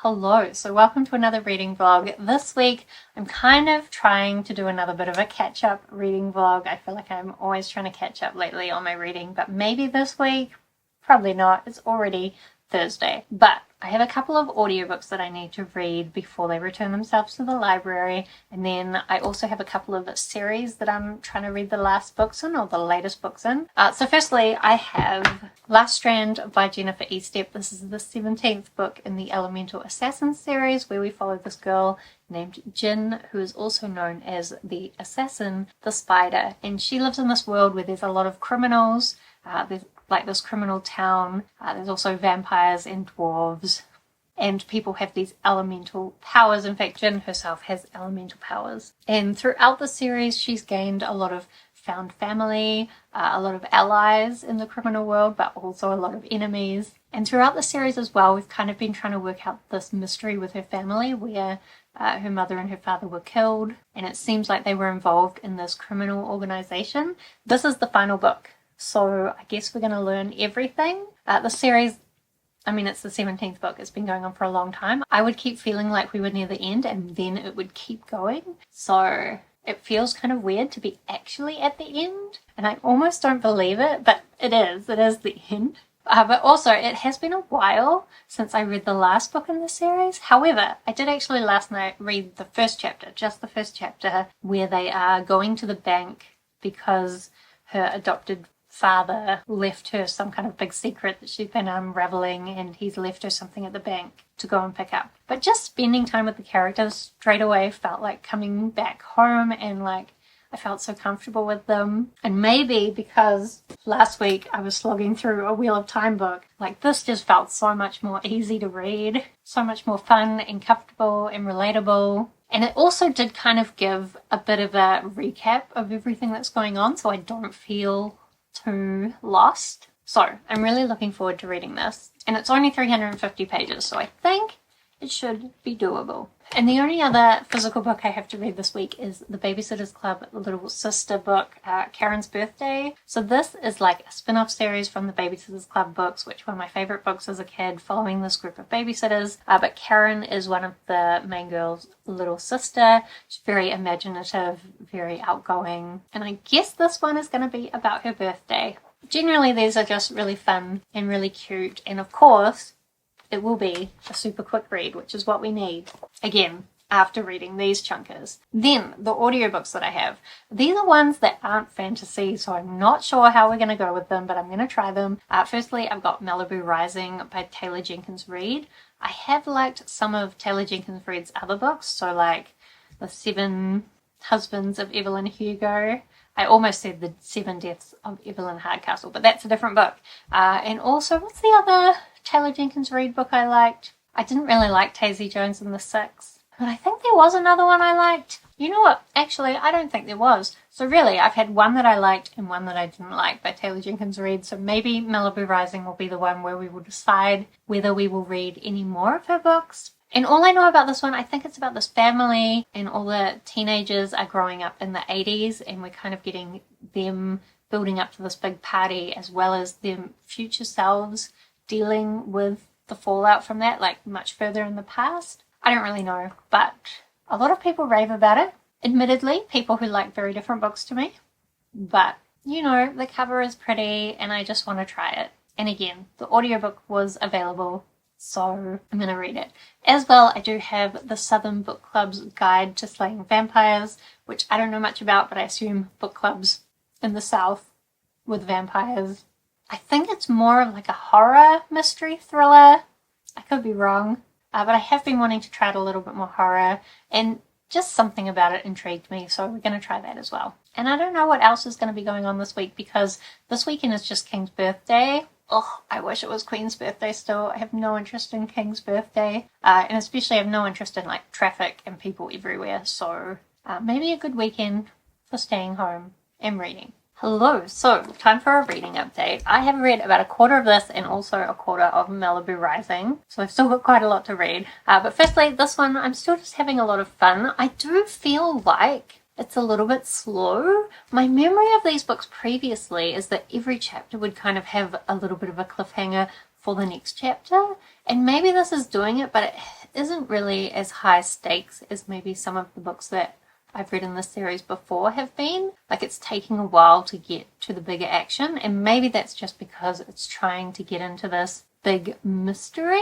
Hello, so welcome to another reading vlog. This week I'm kind of trying to do another bit of a catch-up reading vlog. I feel like I'm always trying to catch up lately on my reading, but maybe this week, probably not. It's already Thursday, but I have a couple of audiobooks that I need to read before they return themselves to the library, and then I also have a couple of series that I'm trying to read the last books in, or the latest books in. So firstly, I have Last Strand by Jennifer Estep. This is the 17th book in the Elemental Assassin series, where we follow this girl named Jin, who is also known as the Assassin, the Spider, and she lives in this world where there's a lot of criminals. There's like this criminal town. There's also vampires and dwarves, and people have these elemental powers. In fact, Jin herself has elemental powers. And throughout the series, she's gained a lot of found family, a lot of allies in the criminal world, but also a lot of enemies. And throughout the series as well, we've kind of been trying to work out this mystery with her family, where her mother and her father were killed, and it seems like they were involved in this criminal organization. This is the final book, so I guess we're going to learn everything. The series, I mean, it's the 17th book. It's been going on for a long time. I would keep feeling like we were near the end and then it would keep going. So it feels kind of weird to be actually at the end. And I almost don't believe it, but it is. It is the end. But also, it has been a while since I read the last book in the series. However, I did actually last night read the first chapter, just the first chapter, where they are going to the bank because her adopted father left her some kind of big secret that she's been unraveling, and he's left her something at the bank to go and pick up. But just spending time with the characters straight away felt like coming back home, and like I felt so comfortable with them. And maybe because last week I was slogging through a Wheel of Time book, like this just felt so much more easy to read, so much more fun and comfortable and relatable. And it also did kind of give a bit of a recap of everything that's going on, so I don't feel too lost. So I'm really looking forward to reading this, and it's only 350 pages, so I think it should be doable. And the only other physical book I have to read this week is the Babysitter's Club Little Sister book, Karen's Birthday. So this is like a spin-off series from the Babysitter's Club books, which were my favorite books as a kid, following this group of babysitters. But Karen is one of the main girls' little sister. She's very imaginative, very outgoing, and I guess this one is going to be about her birthday. Generally, these are just really fun and really cute, and of course, it will be a super quick read, which is what we need, again, after reading these chunkers. Then, the audiobooks that I have. These are ones that aren't fantasy, so I'm not sure how we're going to go with them, but I'm going to try them. Firstly, I've got Malibu Rising by Jenkins Reid. I have liked some of Jenkins Reid's other books, so like The 7 Husbands of Evelyn Hugo. I almost said The 7 Deaths of Evelyn Hardcastle, but that's a different book. And also, what's the other Jenkins Reid book I liked? I didn't really like Tazy Jones and the Six, but I think there was another one I liked. You know what? Actually, I don't think there was. So really, I've had one that I liked and one that I didn't like by Jenkins Reid. So maybe Malibu Rising will be the one where we will decide whether we will read any more of her books. And all I know about this one, I think it's about this family, and all the teenagers are growing up in the 80s, and we're kind of getting them building up to this big party, as well as their future selves dealing with the fallout from that, like much further in the past. I don't really know, but a lot of people rave about it. Admittedly, people who like very different books to me. But, you know, the cover is pretty and I just want to try it. And again, the audiobook was available, so I'm going to read it. As well, I do have the Southern Book Club's Guide to Slaying Vampires, which I don't know much about, but I assume book clubs in the South with vampires. I think it's more of like a horror mystery thriller. I could be wrong. But I have been wanting to try it a little bit more horror, and just something about it intrigued me, so we're going to try that as well. And I don't know what else is going to be going on this week, because this weekend is just King's birthday. Oh, I wish it was Queen's birthday still. I have no interest in King's birthday, and especially I have no interest in like traffic and people everywhere, so maybe a good weekend for staying home and reading. Hello, so time for a reading update. I have read about a quarter of this and also a quarter of Malibu Rising, so I've still got quite a lot to read. But firstly, this one, I'm still just having a lot of fun. I do feel like it's a little bit slow. My memory of these books previously is that every chapter would kind of have a little bit of a cliffhanger for the next chapter, and maybe this is doing it, but isn't really as high stakes as maybe some of the books that I've read in this series before have been. Like, it's taking a while to get to the bigger action, and maybe that's just because it's trying to get into this big mystery.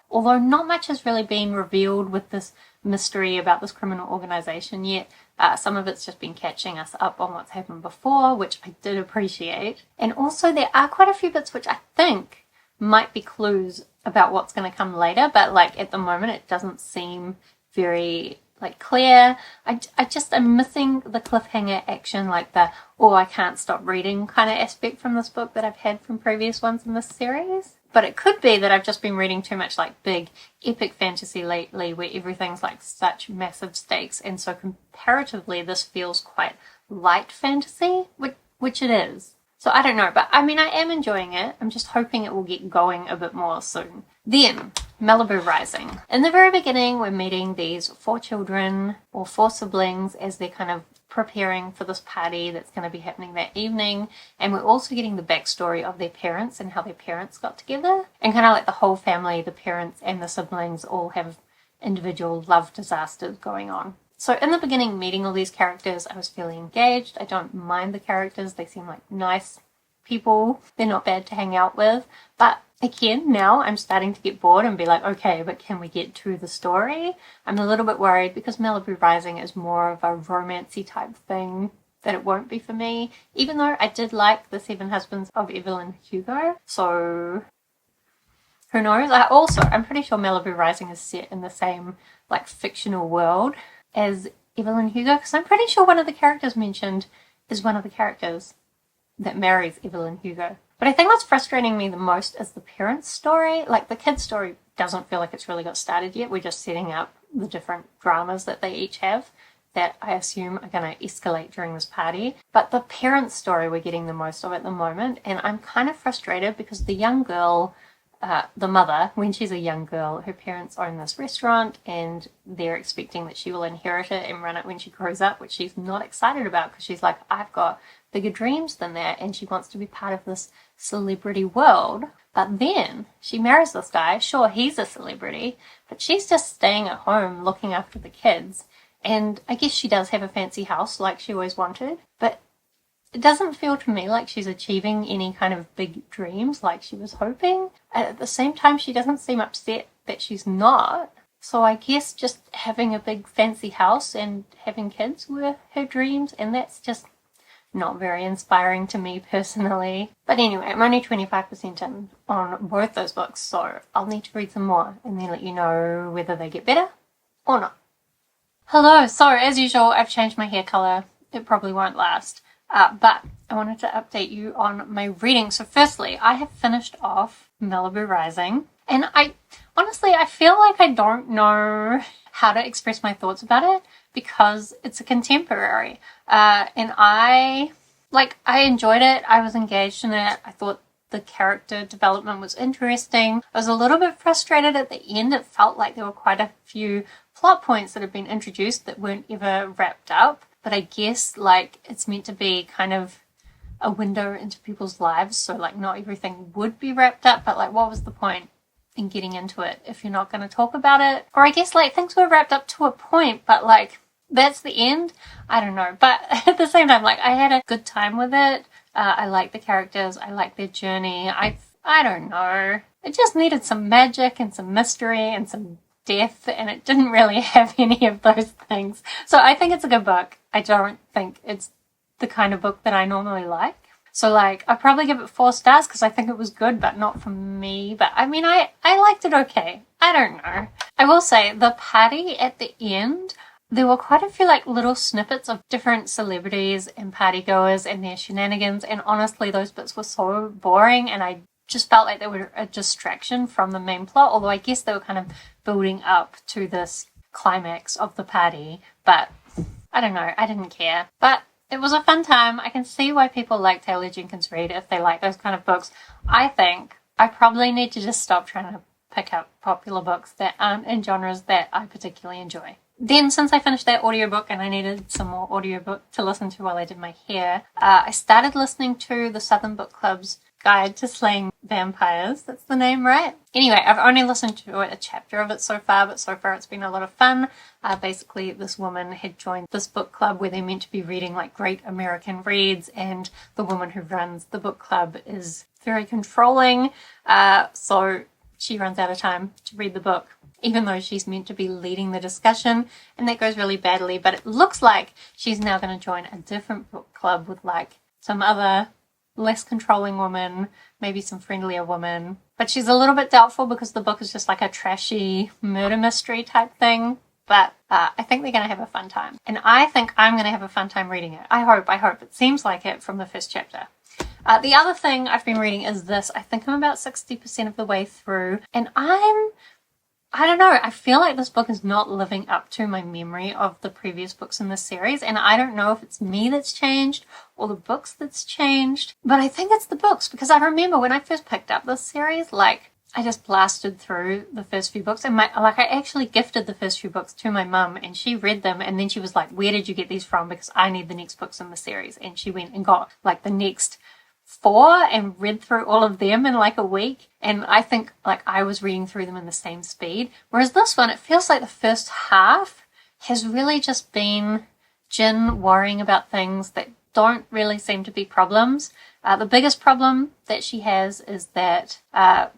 Although not much has really been revealed with this mystery about this criminal organization yet. Some of it's just been catching us up on what's happened before, which I did appreciate. And also there are quite a few bits which I think might be clues about what's going to come later, but like at the moment it doesn't seem very like clear. I'm missing the cliffhanger action, like the I can't stop reading kind of aspect from this book that I've had from previous ones in this series. But it could be that I've just been reading too much like big epic fantasy lately where everything's like such massive stakes, and so comparatively this feels quite light fantasy, which it is. So I don't know, but I mean I am enjoying it. I'm just hoping it will get going a bit more soon. Then, Malibu Rising. In the very beginning we're meeting these 4 children or 4 siblings as they're kind of preparing for this party that's going to be happening that evening, and we're also getting the backstory of their parents and how their parents got together, and kind of like the whole family, the parents and the siblings all have individual love disasters going on. So in the beginning, meeting all these characters, I was feeling engaged. I don't mind the characters, they seem like nice people, they're not bad to hang out with, but again, now I'm starting to get bored and be like, okay, but can we get to the story? I'm a little bit worried because Malibu Rising is more of a romancy type thing that it won't be for me, even though I did like The 7 Husbands of Evelyn Hugo, so who knows? I'm pretty sure Malibu Rising is set in the same like fictional world as Evelyn Hugo, because I'm pretty sure one of the characters mentioned is one of the characters that marries Evelyn Hugo. But I think what's frustrating me the most is the parents' story. Like, the kids' story doesn't feel like it's really got started yet. We're just setting up the different dramas that they each have that I assume are going to escalate during this party. But the parents' story we're getting the most of at the moment, and I'm kind of frustrated because the young girl, the mother, when she's a young girl, her parents own this restaurant and they're expecting that she will inherit it and run it when she grows up, which she's not excited about because she's like, I've got bigger dreams than that, and she wants to be part of this celebrity world. But then she marries this guy. Sure, he's a celebrity, but she's just staying at home looking after the kids. And I guess she does have a fancy house like she always wanted, but it doesn't feel to me like she's achieving any kind of big dreams like she was hoping. At the same time, she doesn't seem upset that she's not. So I guess just having a big fancy house and having kids were her dreams, and that's just not very inspiring to me personally. But anyway, I'm only 25% in on both those books, so I'll need to read some more and then let you know whether they get better or not. Hello, so as usual, I've changed my hair colour. It probably won't last. But I wanted to update you on my reading. So firstly, I have finished off Malibu Rising, and I feel like I don't know how to express my thoughts about it because it's a contemporary. And I enjoyed it. I was engaged in it. I thought the character development was interesting. I was a little bit frustrated at the end. It felt like there were quite a few plot points that had been introduced that weren't ever wrapped up. But I guess like it's meant to be kind of a window into people's lives. So like not everything would be wrapped up, but like what was the point in getting into it if you're not going to talk about it? Or I guess like things were wrapped up to a point, but like that's the end. I don't know. But at the same time, like I had a good time with it. I like the characters. I like their journey. I don't know. It just needed some magic and some mystery and some death, and it didn't really have any of those things. So I think it's a good book. I don't think it's the kind of book that I normally like. So like I'd probably give it 4 stars because I think it was good, but not for me. But I mean, I liked it okay. I don't know. I will say the party at the end, there were quite a few like little snippets of different celebrities and partygoers and their shenanigans, and honestly those bits were so boring, and I just felt like they were a distraction from the main plot, although I guess they were kind of building up to this climax of the party. But I don't know, I didn't care. But it was a fun time. I can see why people like Taylor Jenkins Reid if they like those kind of books. I think I probably need to just stop trying to pick up popular books that aren't in genres that I particularly enjoy. Then, since I finished that audiobook and I needed some more audiobook to listen to while I did my hair, I started listening to the Southern Book Club's Guide to Slaying Vampires. That's the name, right? Anyway, I've only listened to a chapter of it so far, but so far it's been a lot of fun. Basically, this woman had joined this book club where they're meant to be reading like great American reads, and the woman who runs the book club is very controlling, so she runs out of time to read the book, even though she's meant to be leading the discussion, and that goes really badly. But it looks like she's now going to join a different book club with like some other less controlling woman, maybe some friendlier woman. But she's a little bit doubtful because the book is just like a trashy murder mystery type thing. But I think they're going to have a fun time. And I think I'm going to have a fun time reading it. I hope. It seems like it from the first chapter. The other thing I've been reading is this. I think I'm about 60% of the way through, and I don't know, I feel like this book is not living up to my memory of the previous books in this series, and I don't know if it's me that's changed or the books that's changed, but I think it's the books, because I remember when I first picked up this series, like, I just blasted through the first few books, and I actually gifted the first few books to my mum, and she read them, and then she was like, where did you get these from, because I need the next books in the series, and she went and got like the next 4 and read through all of them in like a week, and I think like I was reading through them in the same speed, whereas this one, it feels like the first half has really just been Jin worrying about things that don't really seem to be problems. The biggest problem that she has is that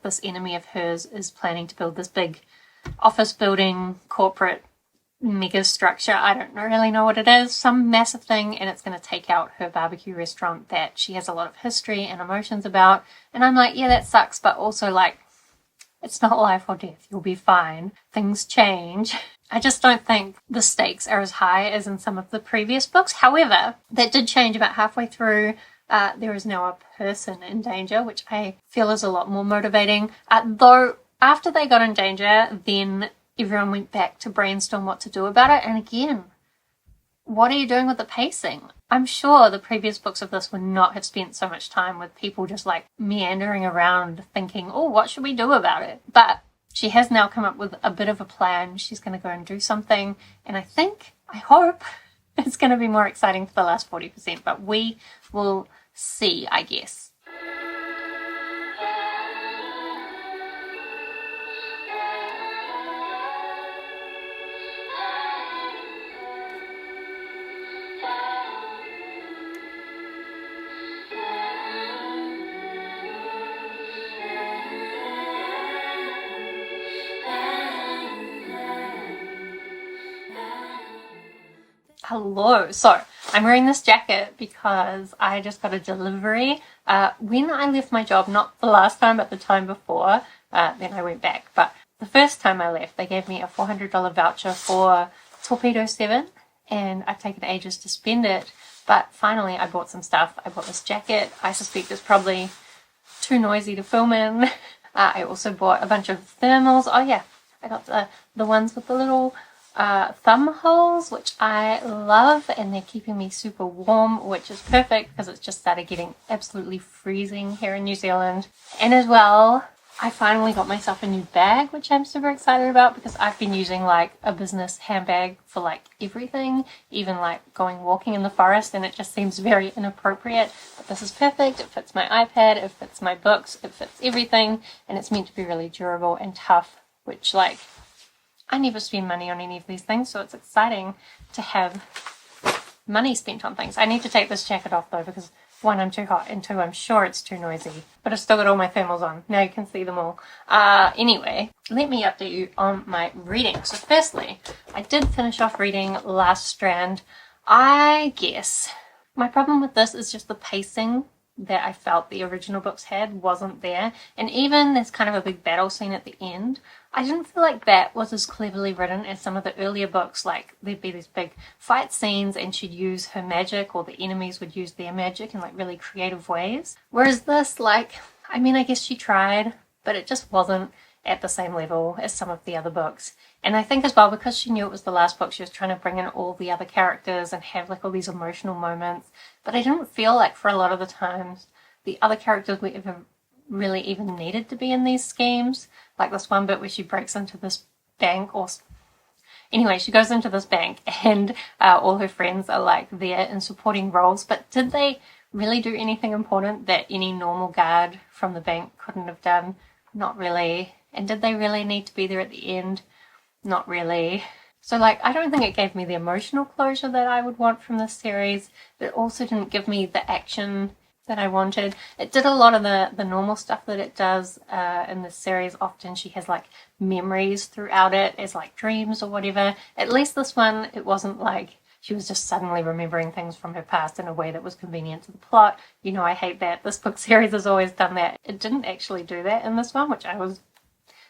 this enemy of hers is planning to build this big office building, corporate mega structure. I don't really know what it is, some massive thing, and it's going to take out her barbecue restaurant that she has a lot of history and emotions about. And I'm like, yeah, that sucks, but also like, it's not life or death, you'll be fine, things change. I just don't think the stakes are as high as in some of the previous books. However, that did change about halfway through. There is now a person in danger, which I feel is a lot more motivating, though after they got in danger, then everyone went back to brainstorm what to do about it. And again, what are you doing with the pacing? I'm sure the previous books of this would not have spent so much time with people just like meandering around thinking, oh, what should we do about it? But she has now come up with a bit of a plan. She's going to go and do something. And I hope it's going to be more exciting for the last 40%, but we will see, I guess. Hello. So I'm wearing this jacket because I just got a delivery. When I left my job, not the last time, but the time before, then I went back. But the first time I left, they gave me a $400 voucher for Torpedo 7, and I've taken ages to spend it. But finally, I bought some stuff. I bought this jacket. I suspect it's probably too noisy to film in. I also bought a bunch of thermals. Oh yeah, I got the ones with the little thumb holes, which I love, and they're keeping me super warm, which is perfect because it's just started getting absolutely freezing here in New Zealand. And as well, I finally got myself a new bag, which I'm super excited about because I've been using like a business handbag for like everything, even like going walking in the forest, and it just seems very inappropriate. But this is perfect. It fits my iPad, it fits my books, it fits everything, and it's meant to be really durable and tough, which like I never spend money on any of these things, so it's exciting to have money spent on things. I need to take this jacket off though because 1, I'm too hot, and 2, I'm sure it's too noisy. But I've still got all my thermals on. Now you can see them all. Anyway, let me update you on my reading. So firstly, I did finish off reading last Strand. I guess my problem with this is just the pacing that I felt the original books had wasn't there. And even there's kind of a big battle scene at the end. I didn't feel like that was as cleverly written as some of the earlier books. Like there'd be these big fight scenes and she'd use her magic, or the enemies would use their magic in like really creative ways. Whereas this, like, I mean, I guess she tried, but it just wasn't at the same level as some of the other books. And I think as well, because she knew it was the last book, she was trying to bring in all the other characters and have like all these emotional moments. But I didn't feel like for a lot of the times the other characters were ever really even needed to be in these schemes. Like this one bit where she breaks into this bank, or anyway, she goes into this bank and all her friends are like there in supporting roles. But did they really do anything important that any normal guard from the bank couldn't have done. Not really. And did they really need to be there at the end? Not really. So like, I don't think it gave me the emotional closure that I would want from this series, but it also didn't give me the action that I wanted. It did a lot of the normal stuff that it does in this series. Often she has like memories throughout it as like dreams or whatever. At least this one, it wasn't like she was just suddenly remembering things from her past in a way that was convenient to the plot. You know, I hate that. This book series has always done that. It didn't actually do that in this one, which I was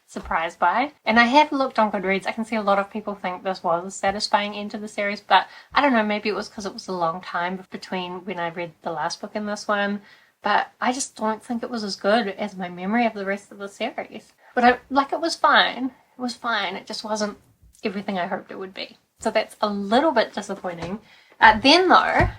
surprised by. And I have looked on Goodreads. I can see a lot of people think this was a satisfying end to the series, but I don't know, maybe it was because it was a long time between when I read the last book and this one, but I just don't think it was as good as my memory of the rest of the series. But it was fine. It was fine. It just wasn't everything I hoped it would be. So that's a little bit disappointing. Then though,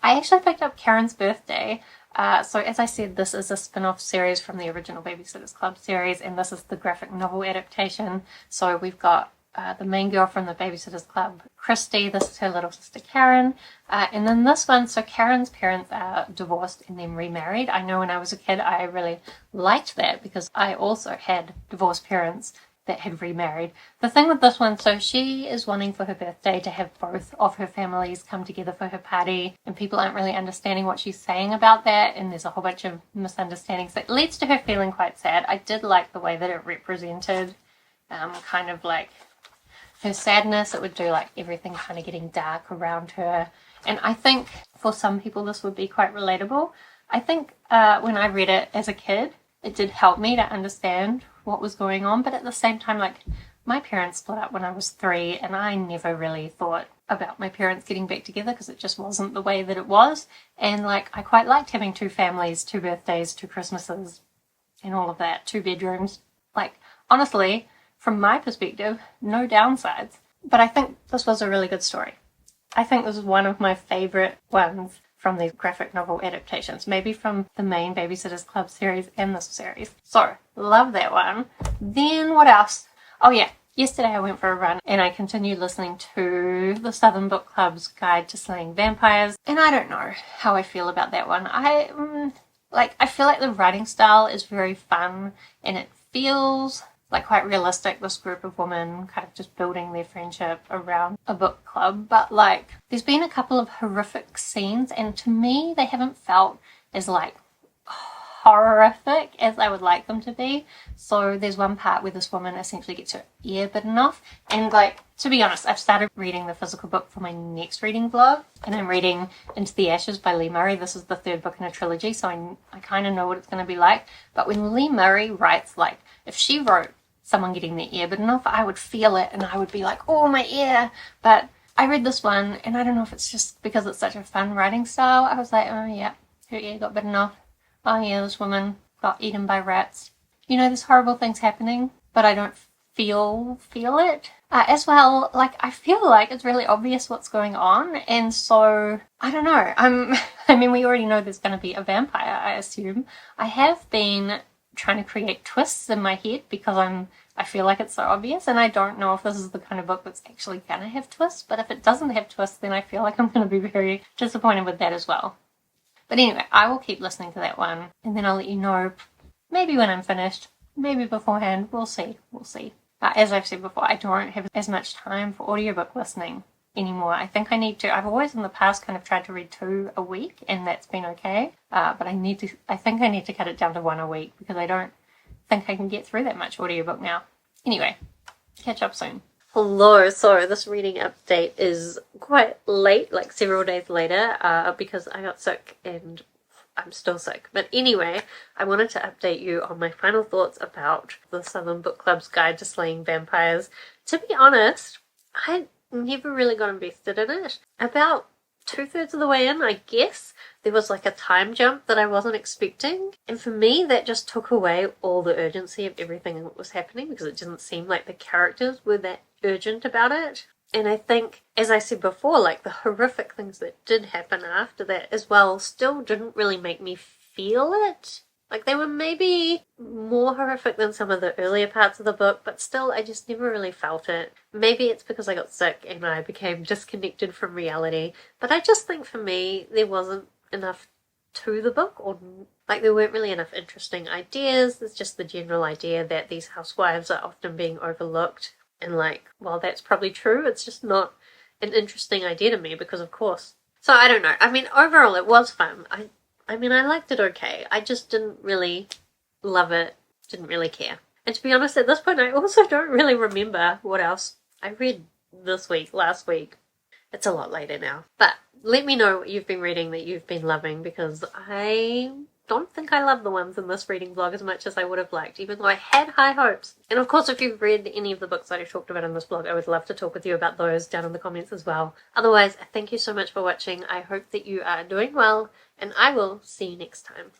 I actually picked up Karen's Birthday. So as I said, this is a spin-off series from the original Babysitters Club series, and this is the graphic novel adaptation. So we've got the main girl from the Babysitters Club, Christy. This is her little sister Karen. And then this one, so Karen's parents are divorced and then remarried. I know when I was a kid I really liked that because I also had divorced parents that had remarried. The thing with this one, so she is wanting for her birthday to have both of her families come together for her party, and people aren't really understanding what she's saying about that, and there's a whole bunch of misunderstandings that leads to her feeling quite sad. I did like the way that it represented kind of like her sadness. It would do like everything kind of getting dark around her, and I think for some people this would be quite relatable. I think when I read it as a kid, it did help me to understand what was going on, but at the same time, like, my parents split up when I was 3, and I never really thought about my parents getting back together because it just wasn't the way that it was. And like, I quite liked having 2 families, 2 birthdays, 2 Christmases, and all of that, 2 bedrooms. Like, honestly, from my perspective, no downsides. But I think this was a really good story. I think this is one of my favorite ones from these graphic novel adaptations, maybe from the main Babysitters Club series and this series. So, love that one. Then what else? Oh yeah, yesterday I went for a run and I continued listening to the Southern Book Club's Guide to Slaying Vampires, and I don't know how I feel about that one. I feel like the writing style is very fun and it feels like quite realistic, this group of women kind of just building their friendship around a book club. But like, there's been a couple of horrific scenes, and to me they haven't felt as like horrific as I would like them to be. So there's one part where this woman essentially gets her ear bitten off, and like, to be honest, I've started reading the physical book for my next reading vlog, and I'm reading Into the Ashes by Lee Murray. This is the 3rd book in a trilogy, so I kind of know what it's going to be like. But when Lee Murray writes, like, if she wrote someone getting their ear bitten off, I would feel it and I would be like, oh, my ear. But I read this one, and I don't know if it's just because it's such a fun writing style, I was like, oh yeah, her ear got bitten off. Oh yeah, this woman got eaten by rats. You know, there's horrible things happening, but I don't feel it. As well, like, I feel like it's really obvious what's going on, and so, I don't know. I mean, we already know there's going to be a vampire, I assume. I have been trying to create twists in my head because I feel like it's so obvious, and I don't know if this is the kind of book that's actually gonna have twists, but if it doesn't have twists, then I feel like I'm gonna be very disappointed with that as well. But anyway, I will keep listening to that one, and then I'll let you know, maybe when I'm finished, maybe beforehand, we'll see. As I've said before, I don't have as much time for audiobook listening anymore. I think I need to. I've always in the past kind of tried to read 2 a week, and that's been okay. But I think I need to cut it down to 1 a week because I don't think I can get through that much audiobook now. Anyway, catch up soon. Hello, so this reading update is quite late, like several days later, because I got sick and I'm still sick. But anyway, I wanted to update you on my final thoughts about the Southern Book Club's Guide to Slaying Vampires. To be honest, I never really got invested in it. About 2/3 of the way in, I guess, there was like a time jump that I wasn't expecting. And for me, that just took away all the urgency of everything that was happening because it didn't seem like the characters were that urgent about it. And I think, as I said before, like the horrific things that did happen after that as well still didn't really make me feel it. Like, they were maybe more horrific than some of the earlier parts of the book, but still, I just never really felt it. Maybe it's because I got sick and I became disconnected from reality, but I just think for me, there wasn't enough to the book, or like there weren't really enough interesting ideas. There's just the general idea that these housewives are often being overlooked, and like, while that's probably true, it's just not an interesting idea to me because of course. So I don't know. I mean, overall it was fun. I mean, I liked it okay. I just didn't really love it, didn't really care. And to be honest, at this point I also don't really remember what else I read this week, last week. It's a lot later now. But let me know what you've been reading that you've been loving, because I don't think I love the ones in this reading vlog as much as I would have liked, even though I had high hopes. And of course, if you've read any of the books that I talked about in this vlog, I would love to talk with you about those down in the comments as well. Otherwise, thank you so much for watching. I hope that you are doing well, and I will see you next time.